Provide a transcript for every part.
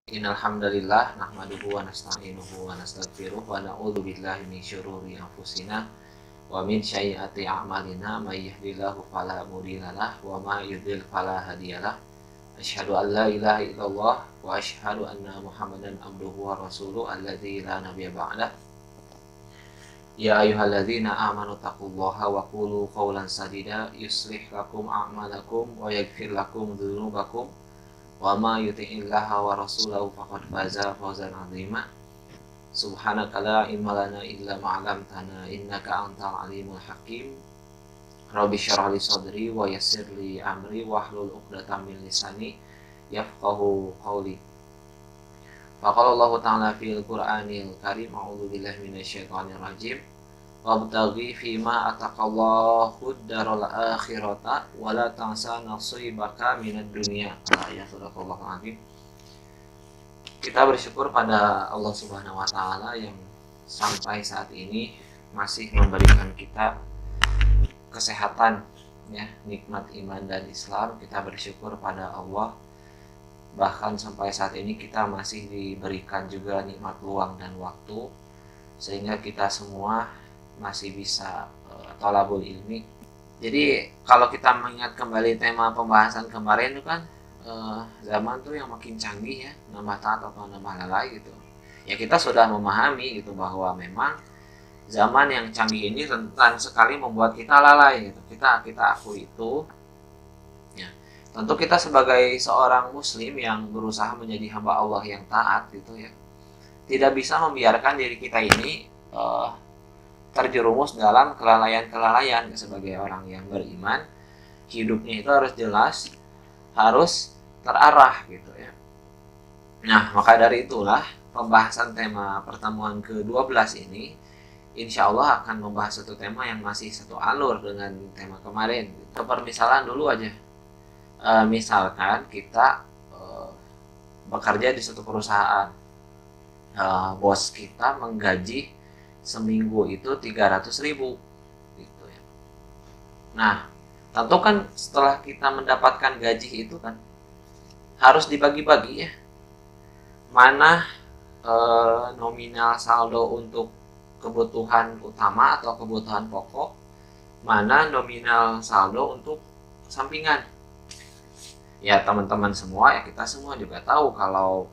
Innal hamdalillah nahmaduhu wa nasta'inuhu wa nastaghfiruh wa na'udzu billahi min syururi anfusina wa min sayyiati a'malina may yahdihillahu fala mudhillalah wa may yudhlil fala hadiyalah. Asyhadu an la ilaha illallah wa asyhadu anna Muhammadan abduhu wa rasuluh alladzi la nabiyya ba'dah. Ya ayyuhalladzina amanu taqullaha wa qulu qawlan sadida yuslih lakum a'malakum wa yaghfir lakum dzunubakum wa ma yuti'illaha wa rasulahu faqad faza fawzan 'azima. Subhanaka la ilma lana illa ma 'allamtana innaka antal alimul hakim. Rabbi shrah li sadri wa yassir li amri wahlul 'uqdatam min lisani yafqahu qawli. Faqala Allah ta'ala fil Qur'anil Karim, a'udzu billahi minasyaitonir rajim. Wabtaghi fima ataqallahu daral akhirata wala tansa nasibaka minad dunya. Ya sadaqallahu azim. Kita bersyukur pada Allah Subhanahu wa taala yang sampai saat ini masih memberikan kita kesehatan, ya, nikmat iman dan Islam. Kita bersyukur pada Allah. Bahkan sampai saat ini kita masih diberikan juga nikmat luang dan waktu sehingga kita semua masih bisa thalabul ilmi. Jadi kalau kita mengingat kembali tema pembahasan kemarin itu kan zaman tuh yang makin canggih, ya, nambah taat atau nambah lalai gitu. Ya kita sudah memahami gitu bahwa memang zaman yang canggih ini rentan sekali membuat kita lalai gitu. Kita akui itu. Ya. Tentu kita sebagai seorang muslim yang berusaha menjadi hamba Allah yang taat gitu, ya, tidak bisa membiarkan diri kita ini terjerumus dalam kelalaian-kelalaian. Sebagai orang yang beriman, hidupnya itu harus jelas, harus terarah gitu, ya. Nah, maka dari itulah pembahasan tema pertemuan ke-12 ini insya Allah akan membahas satu tema yang masih satu alur dengan tema kemarin. Permisalan dulu aja. Misalkan kita bekerja di suatu perusahaan, bos kita menggaji seminggu itu 300.000 gitu, ya. Nah, tentu kan setelah kita mendapatkan gaji itu kan harus dibagi-bagi, ya. Mana nominal saldo untuk kebutuhan utama atau kebutuhan pokok, mana nominal saldo untuk sampingan. Ya, teman-teman semua, ya, kita semua juga tahu kalau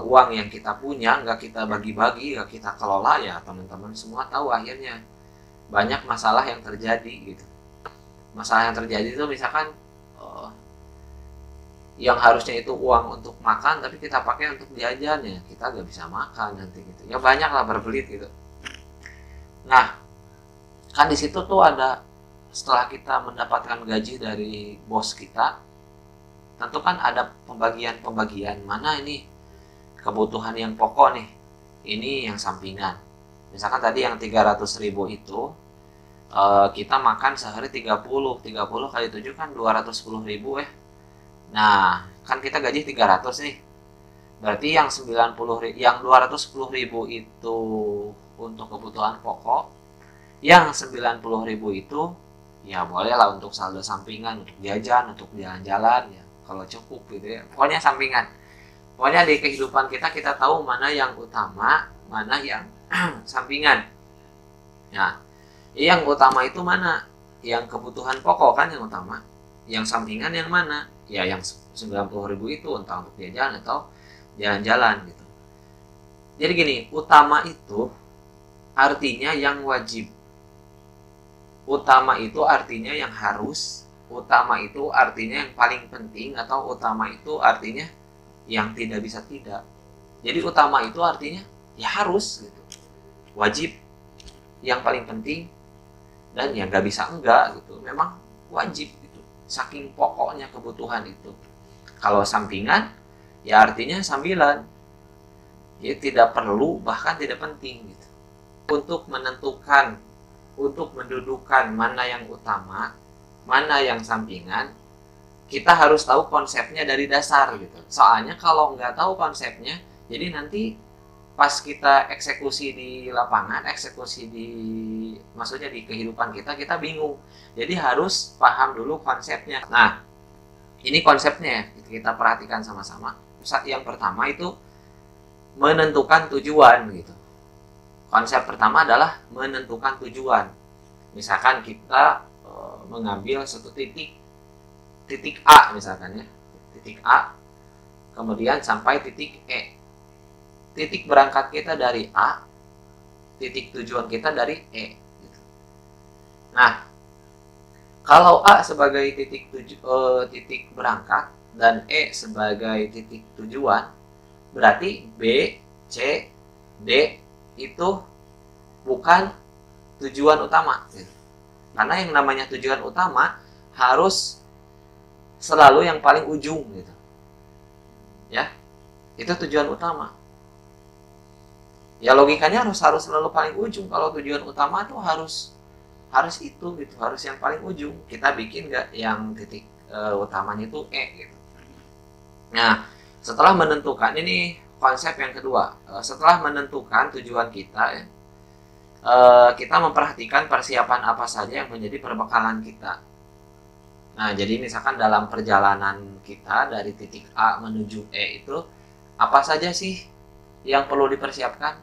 uang yang kita punya nggak kita bagi-bagi, nggak kita kelola, ya teman-teman semua tahu akhirnya banyak masalah yang terjadi gitu. Masalah yang terjadi itu misalkan yang harusnya itu uang untuk makan tapi kita pakai untuk jajan, ya kita nggak bisa makan nanti gitu. Ya banyak lah berbelit gitu. Nah, kan di situ tuh ada, setelah kita mendapatkan gaji dari bos kita, tentu kan ada pembagian mana ini kebutuhan yang pokok nih, ini yang sampingan. Misalkan tadi yang 300.000 itu kita makan sehari 30 kali 7 kan 210.000, ya. Nah, kan kita gaji 300 nih. Berarti yang 210.000 itu untuk kebutuhan pokok, yang 90.000 itu ya bolehlah untuk saldo sampingan, untuk jajan, untuk jalan-jalan, ya kalau cukup gitu, ya. Pokoknya sampingan. Pokoknya di kehidupan kita tahu mana yang utama, mana yang sampingan. Nah, yang utama itu mana? Yang kebutuhan pokok kan yang utama. Yang sampingan yang mana? Ya yang 90.000 itu entah untuk jajan atau jalan-jalan gitu. Jadi gini, utama itu artinya yang wajib. Utama itu artinya yang harus. Utama itu artinya yang paling penting, atau utama itu artinya yang tidak bisa tidak. Jadi utama itu artinya ya harus gitu, wajib, yang paling penting, dan yang nggak bisa enggak gitu, memang wajib gitu, saking pokoknya kebutuhan itu. Kalau sampingan ya artinya sambilan, ya tidak perlu bahkan tidak penting gitu. Untuk menentukan, untuk mendudukan mana yang utama, mana yang sampingan, kita harus tahu konsepnya dari dasar gitu. Soalnya kalau nggak tahu konsepnya, jadi nanti pas kita eksekusi di lapangan, maksudnya di kehidupan kita bingung. Jadi harus paham dulu konsepnya. Nah, Ini konsepnya ya, kita perhatikan sama-sama. Yang pertama itu menentukan tujuan gitu. Konsep pertama adalah menentukan tujuan. Misalkan kita mengambil satu titik A misalkan ya, titik A, kemudian sampai titik E. Titik berangkat kita dari A, titik tujuan kita dari E. Nah, kalau A sebagai titik berangkat dan E sebagai titik tujuan, berarti B, C, D itu bukan tujuan utama. Karena yang namanya tujuan utama harus selalu yang paling ujung gitu. Ya, itu tujuan utama. Ya logikanya harus selalu paling ujung. Kalau tujuan utama tuh harus itu gitu, harus yang paling ujung. Kita bikin nggak yang titik utamanya itu E gitu. Nah, setelah menentukan, ini konsep yang kedua, setelah menentukan tujuan kita, kita memperhatikan persiapan apa saja yang menjadi perbekalan kita. Nah, jadi misalkan dalam perjalanan kita dari titik A menuju E itu, apa saja sih yang perlu dipersiapkan?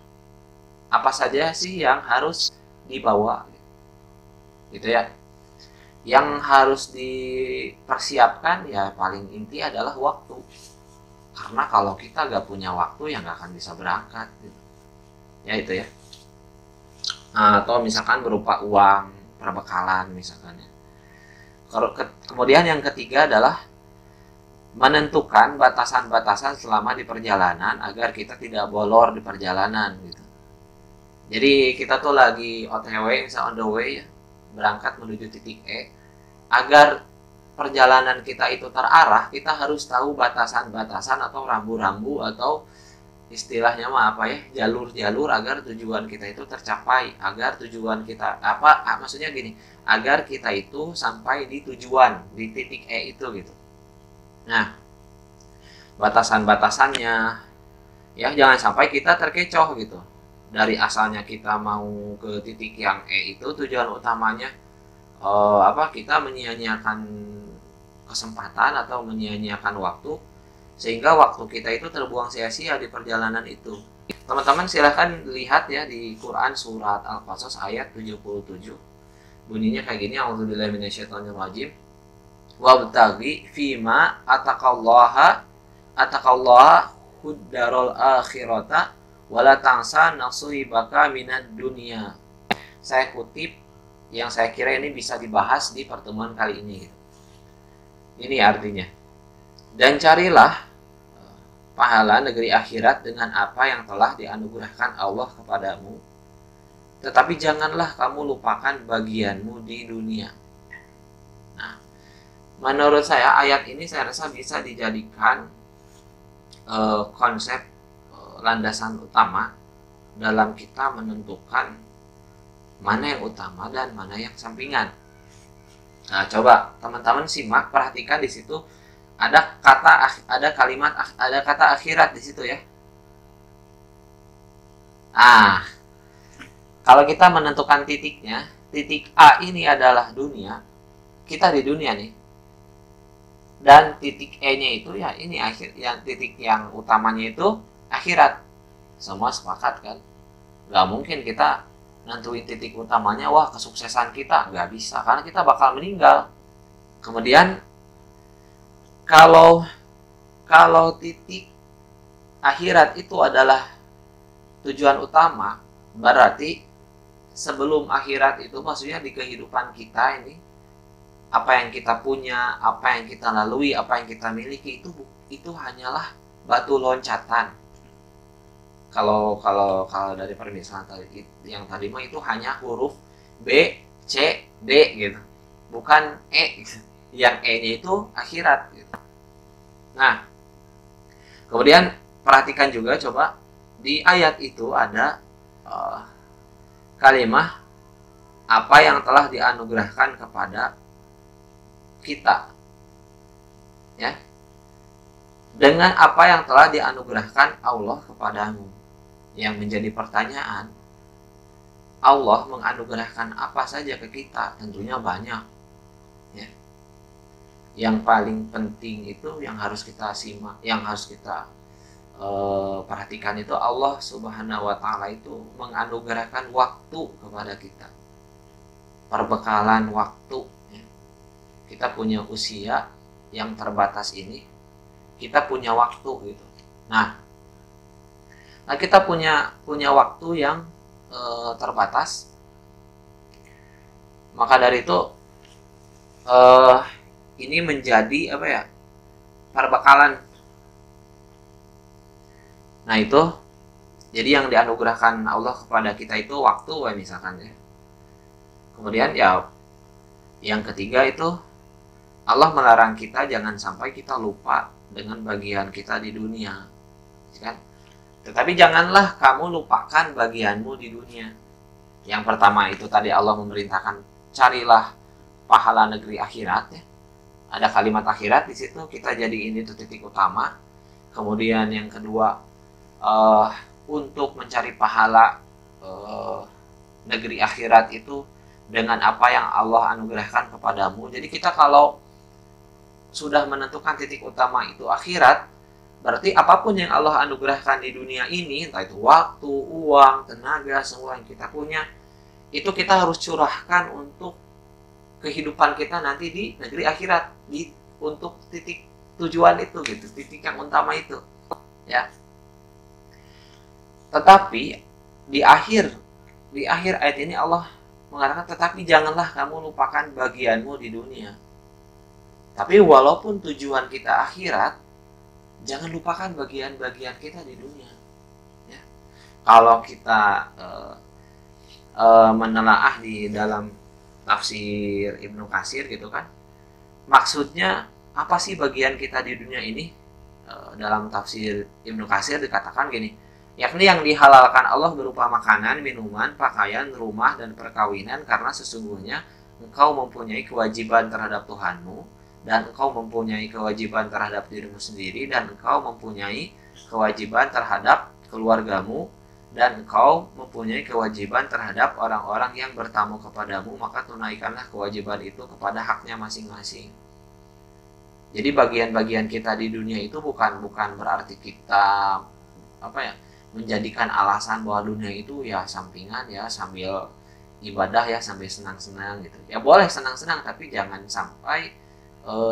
Apa saja sih yang harus dibawa? Gitu ya. Yang harus dipersiapkan ya paling inti adalah waktu. Karena kalau kita gak punya waktu ya gak akan bisa berangkat gitu. Ya itu ya. Nah, atau misalkan berupa uang, perbekalan misalkan ya. Kemudian yang ketiga adalah menentukan batasan-batasan selama di perjalanan agar kita tidak bolor di perjalanan gitu. Jadi kita tuh lagi OTW, misalnya on the way ya, berangkat menuju titik E, agar perjalanan kita itu terarah, kita harus tahu batasan-batasan atau rambu-rambu atau istilahnya mah apa ya, jalur-jalur agar tujuan kita itu tercapai, agar tujuan kita maksudnya gini, agar kita itu sampai di tujuan di titik E itu gitu. Nah, batasan-batasannya ya jangan sampai kita terkecoh gitu. Dari asalnya kita mau ke titik yang E itu tujuan utamanya kita menyia-nyiakan kesempatan atau menyia-nyiakan waktu sehingga waktu kita itu terbuang sia-sia di perjalanan itu. Teman-teman silahkan lihat ya di Quran surat Al-Qasas ayat 77. Bunyinya kayak gini, a'udzubillahi minasyaitonirrajim. Wabtaghi fima ataqallaha huddarul akhirata wala tansa nasibaka minad dunya. Saya kutip yang saya kira ini bisa dibahas di pertemuan kali ini. Ini artinya. Dan carilah pahala negeri akhirat dengan apa yang telah dianugerahkan Allah kepadamu. Tetapi janganlah kamu lupakan bagianmu di dunia. Nah, menurut saya ayat ini saya rasa bisa dijadikan konsep landasan utama dalam kita menentukan mana yang utama dan mana yang sampingan. Nah, coba teman-teman simak, perhatikan di situ ada kata akhirat di situ ya. Ah, kalau kita menentukan titiknya, titik A ini adalah dunia, kita di dunia nih. Dan titik E-nya itu ya ini akhir, yang titik yang utamanya itu akhirat. Semua sepakat kan? Gak mungkin kita nentuin titik utamanya, wah kesuksesan kita, gak bisa, karena kita bakal meninggal. Kemudian kalau titik akhirat itu adalah tujuan utama, berarti sebelum akhirat itu maksudnya di kehidupan kita ini, apa yang kita punya, apa yang kita lalui, apa yang kita miliki itu hanyalah batu loncatan. Kalau dari permisalan tadi yang tadi mah itu hanya huruf B, C, D gitu. Bukan E gitu. Yang E-nya itu akhirat gitu. Nah, kemudian perhatikan juga coba di ayat itu ada kalimat apa yang telah dianugerahkan kepada kita. Ya. Dengan apa yang telah dianugerahkan Allah kepadamu. Yang menjadi pertanyaan, Allah menganugerahkan apa saja ke kita? Tentunya banyak. Ya. yang paling penting itu yang harus kita simak, yang harus kita perhatikan itu Allah Subhanahu wa Ta'ala itu menganugerahkan waktu kepada kita, perbekalan waktu. Kita punya usia yang terbatas ini, kita punya waktu gitu. Nah kita punya waktu yang terbatas, maka dari itu ini menjadi apa ya, perbekalan. Nah itu jadi yang dianugerahkan Allah kepada kita itu waktu misalkan ya. Kemudian ya yang ketiga itu Allah melarang kita jangan sampai kita lupa dengan bagian kita di dunia, kan? Tetapi janganlah kamu lupakan bagianmu di dunia. Yang pertama itu tadi Allah memerintahkan carilah pahala negeri akhirat ya. Ada kalimat akhirat di situ, kita jadi ini titik utama. Kemudian yang kedua untuk mencari pahala negeri akhirat itu dengan apa yang Allah anugerahkan kepadamu. Jadi kita kalau sudah menentukan titik utama itu akhirat, berarti apapun yang Allah anugerahkan di dunia ini, entah itu waktu, uang, tenaga, semua yang kita punya, itu kita harus curahkan untuk kehidupan kita nanti di negeri akhirat, untuk titik tujuan itu gitu, titik yang utama itu ya. Tetapi di akhir ayat ini Allah mengatakan, tetapi janganlah kamu lupakan bagianmu di dunia. Tapi walaupun tujuan kita akhirat, jangan lupakan bagian-bagian kita di dunia ya. Kalau kita menelaah di dalam tafsir Ibnu Katsir gitu kan, maksudnya apa sih bagian kita di dunia ini? Dalam tafsir Ibnu Katsir dikatakan gini, yakni yang dihalalkan Allah berupa makanan, minuman, pakaian, rumah, dan perkawinan, karena sesungguhnya engkau mempunyai kewajiban terhadap Tuhanmu, dan engkau mempunyai kewajiban terhadap dirimu sendiri, dan engkau mempunyai kewajiban terhadap keluargamu, dan engkau mempunyai kewajiban terhadap orang-orang yang bertamu kepadamu, maka tunaikanlah kewajiban itu kepada haknya masing-masing. Jadi bagian-bagian kita di dunia itu bukan berarti kita menjadikan alasan bahwa dunia itu ya sampingan ya, sambil ibadah ya, sambil senang-senang gitu. Ya boleh senang-senang, tapi jangan sampai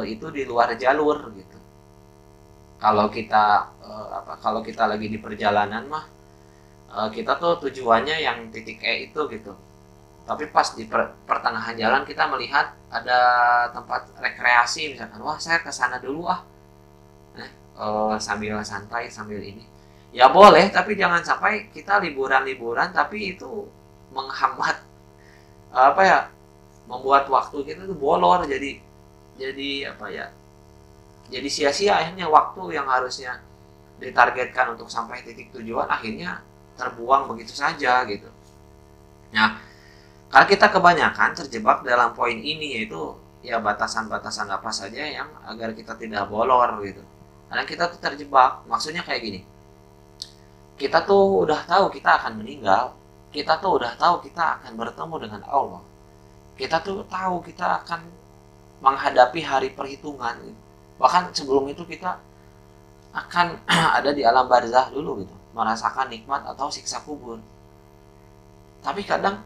itu di luar jalur gitu. Kalau kita lagi di perjalanan mah kita tuh tujuannya yang titik E itu gitu. Tapi pas di pertengahan jalan kita melihat ada tempat rekreasi misalkan, wah saya ke sana dulu sambil santai sambil ini. Ya boleh, tapi jangan sampai kita liburan-liburan tapi itu menghambat membuat waktu kita tuh bolor, jadi jadi sia-sia akhirnya waktu yang harusnya ditargetkan untuk sampai titik tujuan akhirnya terbuang begitu saja gitu. Nah, karena kita kebanyakan terjebak dalam poin ini, yaitu ya batasan-batasan apa saja yang agar kita tidak bolor gitu. Karena kita tuh terjebak, maksudnya kayak gini. Kita tuh udah tahu kita akan meninggal, kita tuh udah tahu kita akan bertemu dengan Allah, kita tuh tahu kita akan menghadapi hari perhitungan gitu. Bahkan sebelum itu kita akan ada di alam barzah dulu gitu, merasakan nikmat atau siksa kubur. Tapi kadang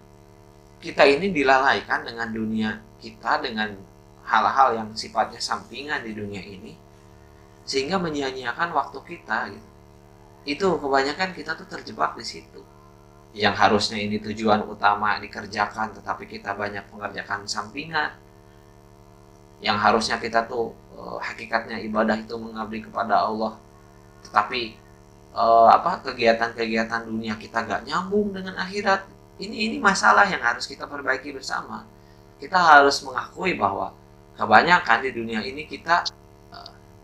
kita ini dilalaikan dengan dunia kita, dengan hal-hal yang sifatnya sampingan di dunia ini, sehingga menyia-nyiakan waktu kita gitu. Itu kebanyakan kita tuh terjebak di situ. Yang harusnya ini tujuan utama dikerjakan, tetapi kita banyak mengerjakan sampingan. Yang harusnya kita tuh hakikatnya ibadah itu mengabdi kepada Allah, tetapi kegiatan-kegiatan dunia kita gak nyambung dengan akhirat. Ini masalah yang harus kita perbaiki bersama. Kita harus mengakui bahwa kebanyakan di dunia ini kita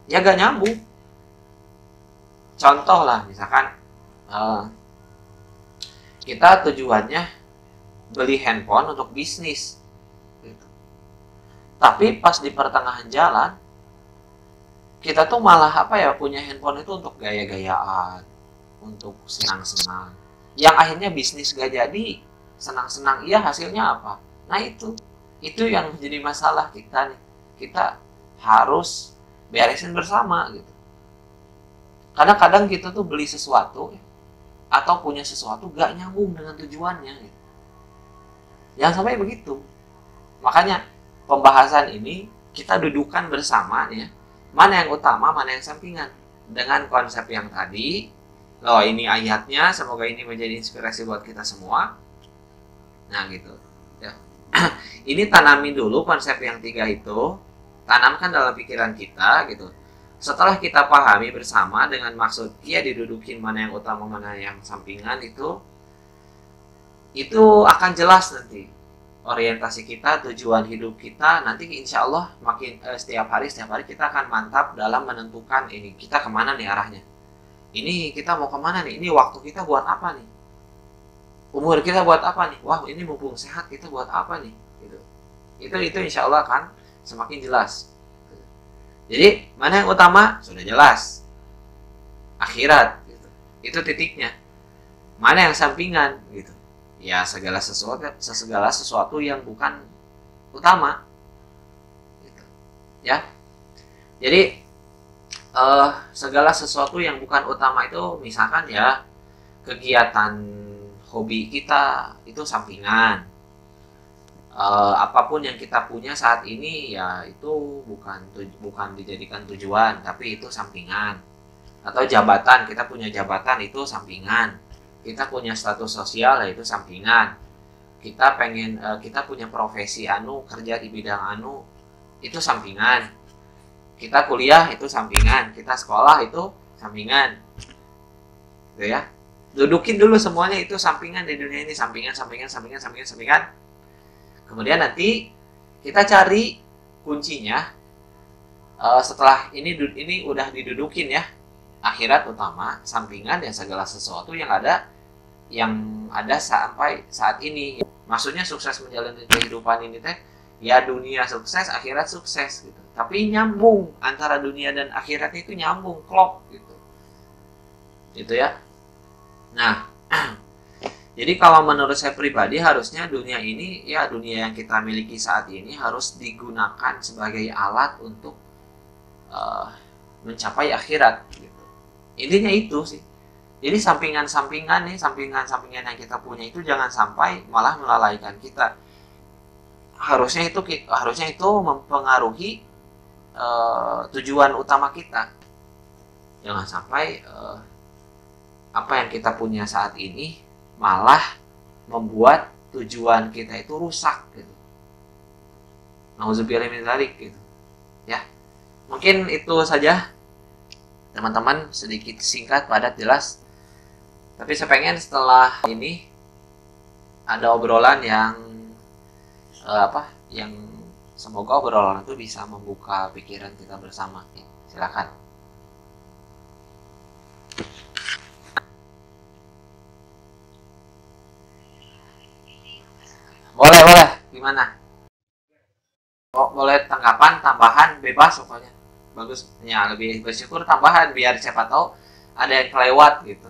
ya gak nyambung. Contoh lah, misalkan kita tujuannya beli handphone untuk bisnis gitu. Tapi pas di pertengahan jalan kita tuh malah punya handphone itu untuk gaya-gayaan, untuk senang-senang, yang akhirnya bisnis gak jadi, senang-senang iya hasilnya apa? Nah itu yang menjadi masalah kita nih. Kita harus beresin bersama gitu. Kadang-kadang kita tuh beli sesuatu atau punya sesuatu gak nyambung dengan tujuannya gitu. Jangan sampai begitu. Makanya pembahasan ini kita dudukan bersama ya, mana yang utama, mana yang sampingan. Dengan konsep yang tadi, loh ini ayatnya, semoga ini menjadi inspirasi buat kita semua. Nah gitu ya. Ini tanami dulu konsep yang 3 itu, tanamkan dalam pikiran kita gitu. Setelah kita pahami bersama dengan maksud didudukin mana yang utama, mana yang sampingan, itu akan jelas nanti orientasi kita, tujuan hidup kita. Nanti insya Allah makin setiap hari kita akan mantap dalam menentukan ini kita kemana nih arahnya. Ini kita mau kemana nih? Ini waktu kita buat apa nih? Umur kita buat apa nih? Wah ini mumpung sehat kita buat apa nih? Gitu. Itu insya Allah akan semakin jelas. Jadi mana yang utama sudah jelas, akhirat gitu. Itu titiknya. Mana yang sampingan gitu. Ya segala sesuatu yang bukan utama gitu. Ya. Jadi segala sesuatu yang bukan utama itu misalkan ya kegiatan hobi kita itu sampingan. Apapun yang kita punya saat ini ya itu bukan dijadikan tujuan, tapi itu sampingan. Atau jabatan, kita punya jabatan itu sampingan. Kita punya status sosial ya itu sampingan. Kita punya profesi kerja di bidang itu sampingan. Kita kuliah itu sampingan, kita sekolah itu sampingan. Gitu ya. Dudukin dulu semuanya itu sampingan di dunia ini, sampingan. Kemudian nanti kita cari kuncinya. Setelah ini udah didudukin ya, akhirat utama, sampingan ya segala sesuatu yang ada sampai saat ini. Maksudnya sukses menjalani kehidupan ini teh ya dunia sukses, akhirat sukses gitu. Tapi nyambung antara dunia dan akhirat itu nyambung, klop gitu. Gitu ya. Nah, jadi kalau menurut saya pribadi harusnya dunia ini ya dunia yang kita miliki saat ini harus digunakan sebagai alat untuk mencapai akhirat gitu. Intinya itu sih. Jadi sampingan-sampingan yang kita punya itu jangan sampai malah melalaikan kita. Harusnya itu mempengaruhi tujuan utama kita. Jangan sampai apa yang kita punya saat ini malah membuat tujuan kita itu rusak gitu. Nauzubillah min dzalik gitu. Ya. Mungkin itu saja teman-teman, sedikit singkat, padat, jelas. Tapi saya pengen setelah ini ada obrolan yang yang semoga obrolan itu bisa membuka pikiran kita bersama. Silakan. Boleh. Gimana? Oh, boleh tanggapan, tambahan, bebas pokoknya. Bagus. Ya, lebih bersyukur tambahan biar siapa tahu ada yang kelewat gitu.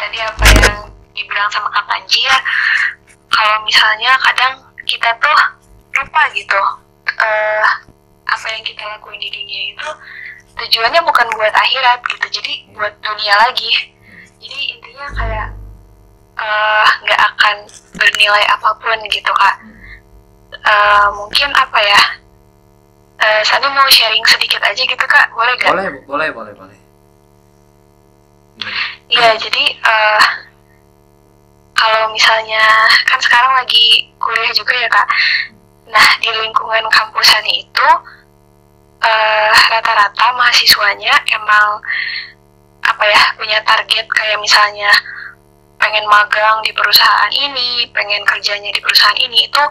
Tadi apa yang dibilang sama Kak Panji ya, kalau misalnya kadang kita tuh lupa gitu apa yang kita lakuin di dunia itu tujuannya bukan buat akhirat gitu, jadi buat dunia lagi. Jadi intinya kayak nggak akan bernilai apapun gitu Kak. Mungkin apa ya, Sani mau sharing sedikit aja gitu Kak, boleh gak? Boleh. Iya, jadi kalau misalnya kan sekarang lagi kuliah juga ya Kak. Nah, di lingkungan kampusan itu rata-rata mahasiswanya emang apa ya, punya target kayak misalnya pengen magang di perusahaan ini, pengen kerjanya di perusahaan ini, itu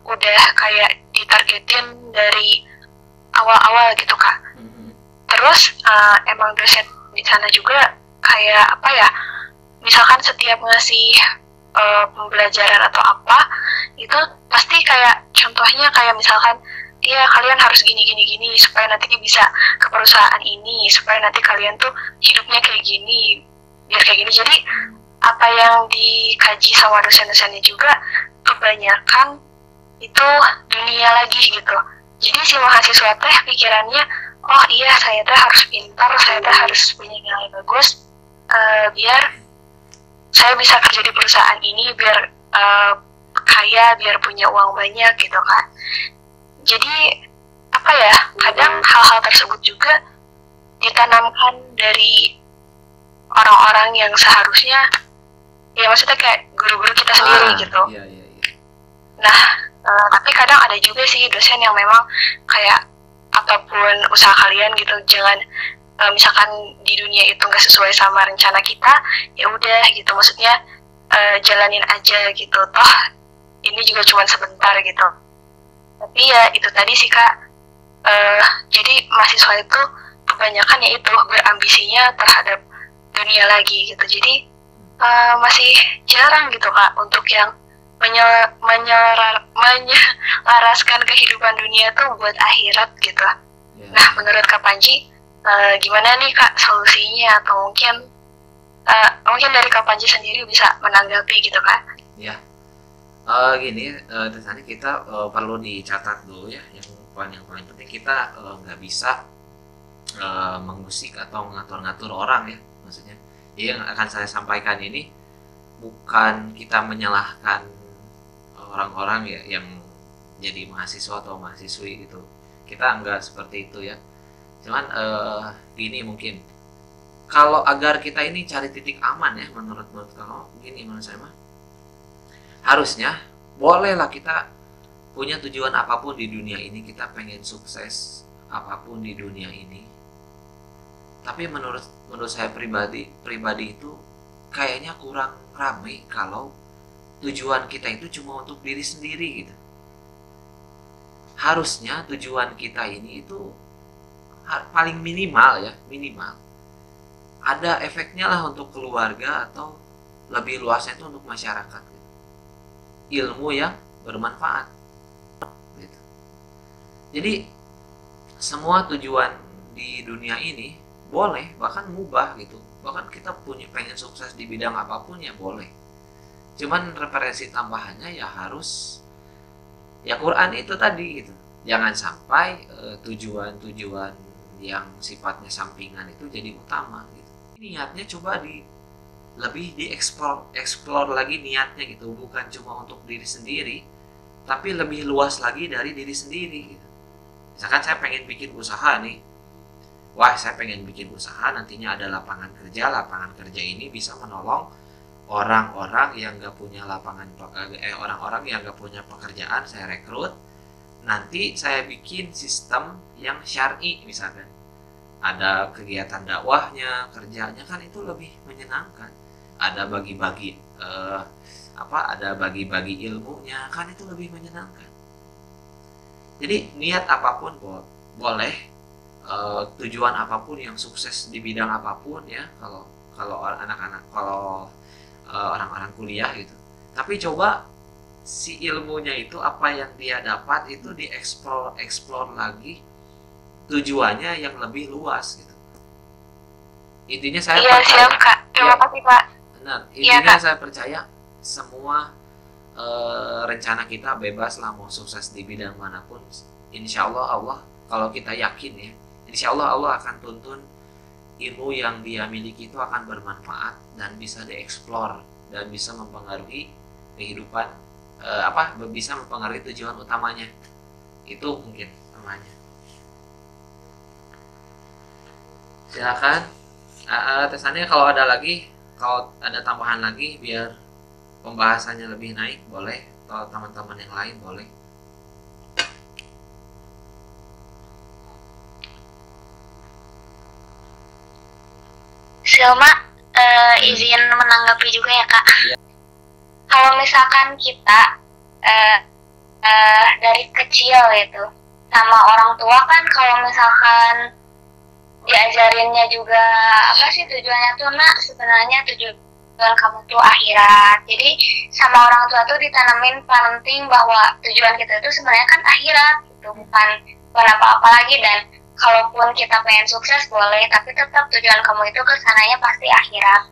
udah kayak ditargetin dari awal-awal gitu Kak. Terus emang dosen di sana juga kayak apa ya, misalkan setiap ngasih pembelajaran atau apa, itu pasti kayak contohnya kayak misalkan iya kalian harus gini gini gini supaya nanti bisa ke perusahaan ini, supaya nanti kalian tuh hidupnya kayak gini, biar kayak gini. Jadi apa yang dikaji sama dosen-dosennya juga kebanyakan itu dunia lagi gitu. Jadi si mahasiswa teh pikirannya, oh iya saya teh harus pintar, saya teh harus punya nilai bagus, biar saya bisa kerja di perusahaan ini, biar kaya, biar punya uang banyak gitu kan. Jadi apa ya, kadang hal-hal tersebut juga ditanamkan dari orang-orang yang seharusnya, ya maksudnya kayak guru-guru kita sendiri gitu. Iya, iya, iya. Nah, tapi kadang ada juga sih dosen yang memang kayak apapun usaha kalian gitu, jangan misalkan di dunia itu nggak sesuai sama rencana kita, ya udah gitu, maksudnya jalanin aja gitu, toh ini juga cuma sebentar gitu. Tapi ya itu tadi sih Kak, jadi mahasiswa itu kebanyakan ya itu berambisinya terhadap dunia lagi gitu. Jadi masih jarang gitu Kak untuk yang menyelaraskan kehidupan dunia tuh buat akhirat gitu. Ya. Nah, menurut Kak Panji, gimana nih Kak solusinya, atau mungkin dari Kak Panji sendiri bisa menanggapi gitu Kak? Ya. Gini, terusnya kita perlu dicatat dulu ya, yang paling penting kita nggak bisa mengusik atau ngatur-ngatur orang ya, maksudnya. Jadi yang akan saya sampaikan ini bukan kita menyalahkan orang-orang ya yang jadi mahasiswa atau mahasiswi gitu. Kita nggak seperti itu ya. Cuman gini, mungkin kalau agar kita ini cari titik aman ya, menurut kalau gini, menurut saya mah harusnya bolehlah kita punya tujuan apapun di dunia ini, kita pengen sukses apapun di dunia ini. Tapi menurut saya pribadi itu kayaknya kurang ramai kalau tujuan kita itu cuma untuk diri sendiri gitu. Harusnya tujuan kita ini itu paling minimal ya, minimal ada efeknya lah untuk keluarga, atau lebih luasnya itu untuk masyarakat gitu. Ilmu yang bermanfaat gitu. Jadi semua tujuan di dunia ini boleh, bahkan mubah gitu, bahkan kita pengen sukses di bidang apapun ya boleh. Cuman referensi tambahannya ya harus ya Quran itu tadi gitu. Jangan sampai tujuan-tujuan yang sifatnya sampingan itu jadi utama gitu. Niatnya coba lebih dieksplor lagi niatnya gitu, bukan cuma untuk diri sendiri, tapi lebih luas lagi dari diri sendiri gitu. Misalkan saya pengen bikin usaha nih, wah saya pengen bikin usaha nantinya ada lapangan kerja ini bisa menolong orang-orang yang nggak punya orang-orang yang nggak punya pekerjaan, saya rekrut, nanti saya bikin sistem yang syar'i, misalkan ada kegiatan dakwahnya, kerjanya, kan itu lebih menyenangkan. Ada bagi-bagi ada bagi-bagi ilmunya, kan itu lebih menyenangkan. Jadi niat apapun boleh, tujuan apapun yang sukses di bidang apapun ya, kalau anak-anak, kalau orang-orang kuliah gitu. Tapi coba si ilmunya itu, apa yang dia dapat itu dieksplor lagi, tujuannya yang lebih luas gitu. Intinya saya percaya. Siap Kak. Terima kasih Pak. Benar. Intinya saya percaya semua rencana kita bebas lah mau sukses di bidang manapun. Insya Allah kalau kita yakin ya, insya Allah akan tuntun ilmu yang dia miliki itu akan bermanfaat dan bisa dieksplor dan bisa mempengaruhi kehidupan, bisa mempengaruhi tujuan utamanya. Itu mungkin namanya. Silakan. Tesannya kalau ada tambahan lagi biar pembahasannya lebih naik boleh, atau teman-teman yang lain boleh. Silma, izin menanggapi juga ya Kak. Ya. Kalau misalkan kita dari kecil itu sama orang tua kan, kalau misalkan diajarinnya juga apa sih tujuannya tuh nak, sebenarnya tujuan tujuan kamu tuh akhirat. Jadi sama orang tua tuh ditanamin penting bahwa tujuan kita itu sebenarnya kan akhirat gitu, bukan apa-apa lagi. Dan kalaupun kita pengen sukses boleh, tapi tetap tujuan kamu itu kesananya pasti akhirat.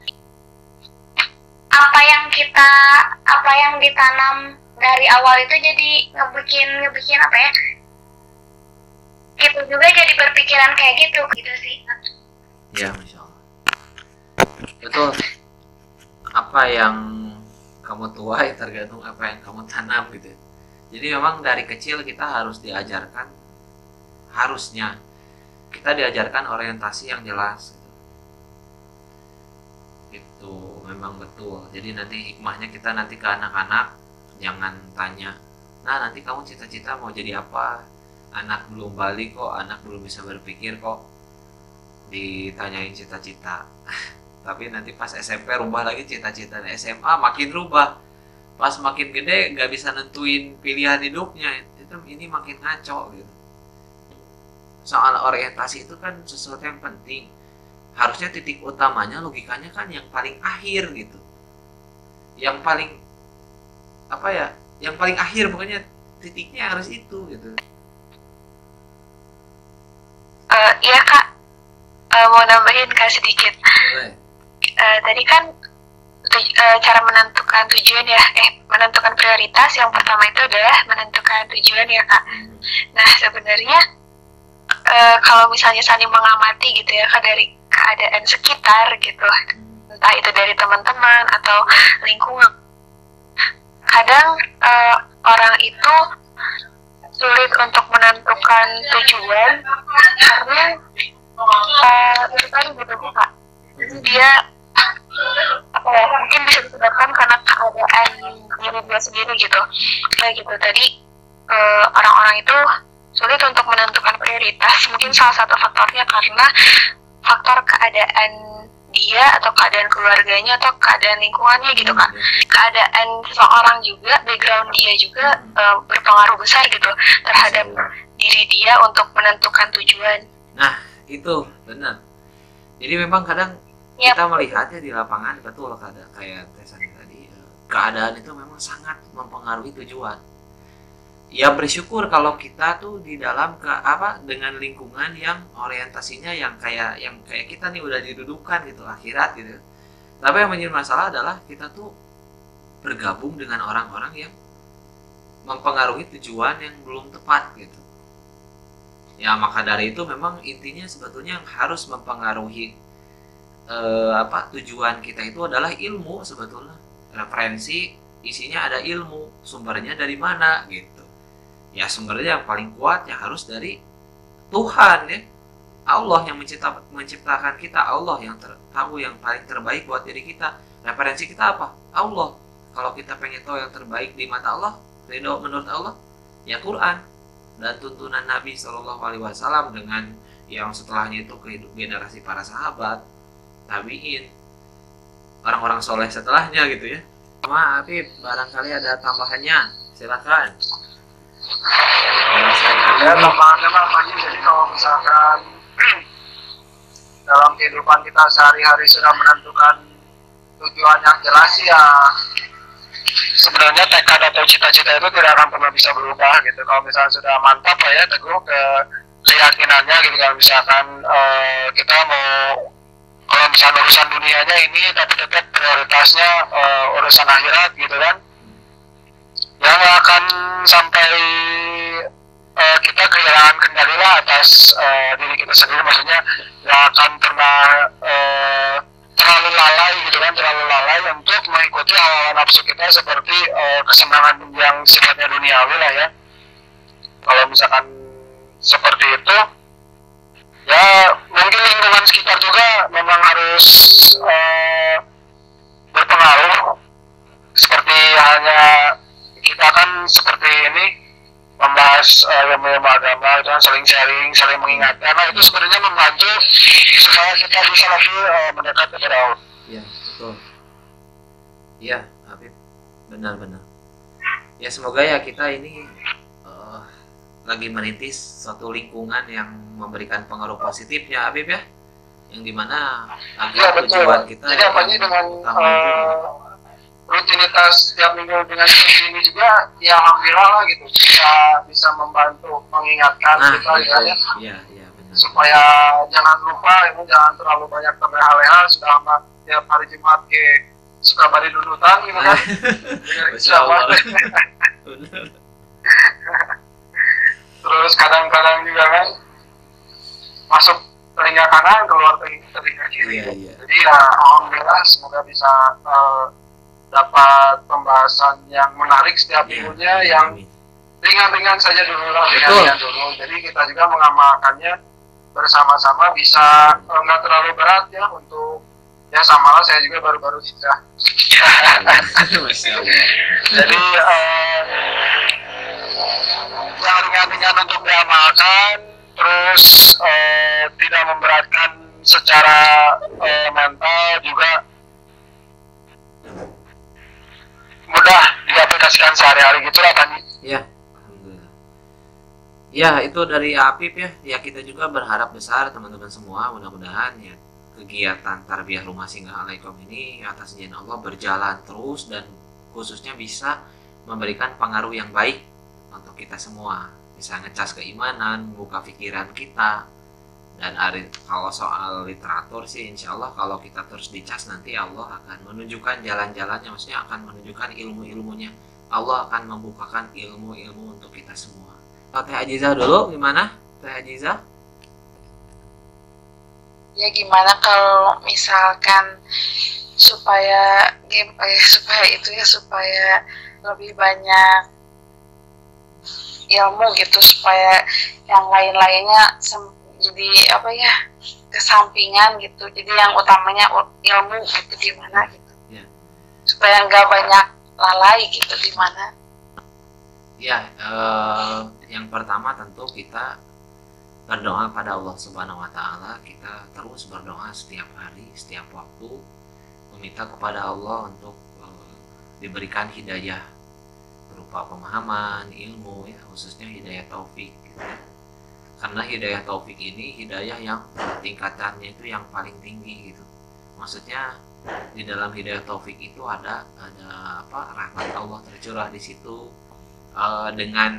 Apa yang ditanam dari awal itu jadi ngebikin apa ya, kita juga jadi berpikiran kayak gitu sih. Ya, Masya Allah. Betul. Apa yang kamu tuai tergantung apa yang kamu tanam gitu. Jadi memang dari kecil kita harus diajarkan, harusnya kita diajarkan orientasi yang jelas gitu. Itu memang betul. Jadi nanti hikmahnya kita nanti ke anak-anak jangan tanya, nah nanti kamu cita-cita mau jadi apa? Anak belum balik kok, anak belum bisa berpikir kok ditanyain cita-cita. Tapi nanti pas SMP rubah lagi cita-cita, SMA makin rubah, pas makin gede gak bisa nentuin pilihan hidupnya. Ini makin ngaco gitu. Soal orientasi itu kan sesuatu yang penting, harusnya titik utamanya logikanya kan yang paling akhir gitu, yang paling apa ya, yang paling akhir pokoknya titiknya harus itu gitu. Iya Kak, mau nambahin Kak sedikit. Boleh. Tadi kan cara menentukan tujuan ya, menentukan prioritas yang pertama itu adalah menentukan tujuan ya Kak. Nah sebenarnya kalau misalnya saling mengamati gitu ya Kak, dari keadaan sekitar gitu, entah itu dari teman-teman atau lingkungan, kadang orang itu sulit untuk menentukan tujuan karena itu tadi gitu Kak, dia apa ya, mungkin bisa disebabkan karena keadaan diri dia sendiri gitu. Kayak gitu tadi, orang-orang itu sulit untuk menentukan prioritas. Mungkin salah satu faktornya karena faktor keadaan dia atau keadaan keluarganya atau keadaan lingkungannya gitu Kak. Keadaan seseorang juga, background dia juga berpengaruh besar gitu terhadap diri dia untuk menentukan tujuan. Nah itu benar. Jadi memang kadang kita melihatnya di lapangan, betul kayak Tesani tadi, keadaan itu memang sangat mempengaruhi tujuan. Ya bersyukur kalau kita tuh di dalam dengan lingkungan yang orientasinya yang kayak kita nih udah didudukan gitu, akhirat gitu. Tapi yang menjadi masalah adalah kita tuh bergabung dengan orang-orang yang mempengaruhi tujuan yang belum tepat gitu. Ya maka dari itu memang intinya sebetulnya yang harus mempengaruhi tujuan kita itu adalah ilmu sebetulnya. Referensi isinya ada ilmu, sumbernya dari mana gitu. Ya sumbernya yang paling kuat ya harus dari Tuhan ya. Allah yang menciptakan kita, Allah yang tahu yang paling terbaik buat diri kita. Referensi kita apa? Allah. Kalau kita pengen tahu yang terbaik di mata Allah, ridho menurut Allah, ya Quran dan tuntunan Nabi SAW dengan yang setelahnya itu generasi para sahabat, tabiin, orang-orang soleh setelahnya gitu ya. Sama Afif, barangkali ada tambahannya, silakan. Ya tambahannya mah Pak, jadi kalau misalkan dalam kehidupan kita sehari-hari sudah menentukan tujuan yang jelas ya, sebenarnya tekad atau cita-cita itu tidak akan pernah bisa berubah gitu. Kalau misalnya sudah mantap ya teguh ke keyakinannya gitu, kalau misalkan kita mau, kalau misalnya urusan dunianya ini tapi tetap prioritasnya urusan akhirat gitu kan, yang akan sampai kita kehilangan kendali lah atas diri kita sendiri, maksudnya nggak akan pernah terlalu lalai gitu kan, terlalu lalai untuk mengikuti hawa nafsu kita seperti kesenangan yang sifatnya duniawi lah ya. Kalau misalkan seperti itu ya mungkin lingkungan sekitar juga memang harus berpengaruh, seperti halnya kita kan seperti ini membahas ilmu agama itu kan, saling sharing, saling mengingatkan. Nah itu sebenarnya membantu supaya kita bisa lagi mendekat kepada Allah. Iya betul. Iya Habib, benar-benar. Ya semoga ya kita ini lagi merintis suatu lingkungan yang memberikan pengaruh positifnya Habib ya. yang dimana Iya agar betul. tujuan kita Jadi apanya yang dengan utama itu rutinitas setiap minggu dengan seperti ini juga, ya alhamdulillah lah gitu, bisa membantu mengingatkan nah kita itu ya, iya benar supaya jangan lupa, itu jangan terlalu banyak terleha-leha, sudah amat tiap hari Jumat ke suka bari dudutan gitu kan. Masya Allah. Benar. Terus kadang-kadang juga kan masuk telinga kanan keluar telinga kiri. Iya. Jadi ya alhamdulillah semoga bisa dapat pembahasan yang menarik setiap minggunya, yang Amin. ringan-ringan saja dulu lah, Betul. ringan-ringan dulu. Jadi kita juga mengamalkannya bersama-sama, bisa nggak terlalu berat ya untuk ya, sama lah saya juga baru-baru hijrah. Masya Allah. Jadi yang ringan-ringan untuk diamalkan, terus tidak memberatkan secara mental, juga mudah diaplikasikan sehari-hari gitu lah Tani. Ya, alhamdulillah. Ya, itu dari Apip ya. Ya, kita juga berharap besar teman-teman semua, mudah-mudahan ya kegiatan tarbiyah rumah singgah alaikum ini atas izin Allah berjalan terus dan khususnya bisa memberikan pengaruh yang baik untuk kita semua, bisa ngecas keimanan, membuka pikiran kita. Dan kalau soal literatur sih insya Allah kalau kita terus dicas nanti Allah akan menunjukkan jalan-jalannya, maksudnya akan menunjukkan ilmu-ilmunya, Allah akan membukakan ilmu-ilmu untuk kita semua. Teh Ajizah dulu gimana? Teh Ajizah? Ya gimana kalau misalkan supaya supaya lebih banyak ilmu gitu, supaya yang lain-lainnya jadi kesampingan gitu, jadi yang utamanya ilmu gitu, gimana gitu Ya. supaya nggak banyak lalai gitu, gimana? Ya, yang pertama tentu kita berdoa pada Allah Subhanahu wa Ta'ala. Kita terus berdoa setiap hari, setiap waktu, meminta kepada Allah untuk diberikan hidayah berupa pemahaman, ilmu, ya, khususnya hidayah taufik. Gitu. Karena hidayah taufik ini hidayah yang tingkatannya itu yang paling tinggi gitu. Maksudnya di dalam hidayah taufik itu ada rahmat Allah tercurah di situ. Dengan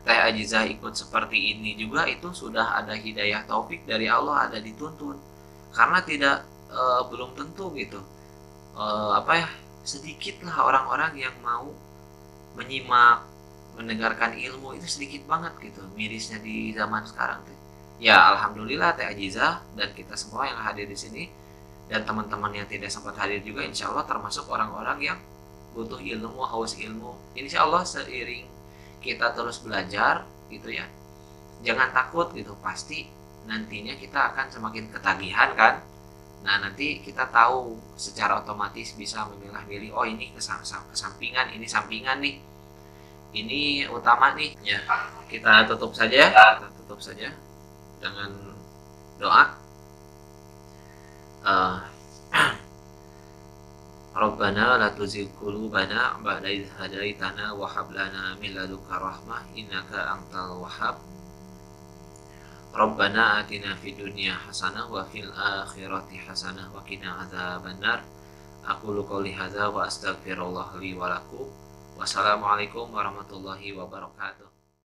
Teh Ajizah ikut seperti ini juga itu sudah ada hidayah taufik dari Allah, ada dituntun. Karena tidak belum tentu gitu. Sedikitlah orang-orang yang mau menyimak, mendengarkan ilmu, itu sedikit banget gitu, mirisnya di zaman sekarang tuh. Ya alhamdulillah Teh Ajizah dan kita semua yang hadir di sini dan teman-teman yang tidak sempat hadir juga insya Allah termasuk orang-orang yang butuh ilmu, haus ilmu. Insya Allah seiring kita terus belajar gitu ya, jangan takut gitu, pasti nantinya kita akan semakin ketagihan kan. Nah nanti kita tahu secara otomatis bisa memilah-milih, oh ini kesampingan, ini sampingan nih, ini utama nih ya. Kita tutup saja dengan doa. Rabbana la tuzigh qulubana ba'da idh hadaitana wa hab lana min ladunka rahmah innaka antal wahhab. Rabbana atina fid dunya hasanah wa fil akhirati hasanah wa qina adzabannar. Aqulu qouli hadza wa astaghfirullah li wa lakum. Wassalamualaikum warahmatullahi wabarakatuh.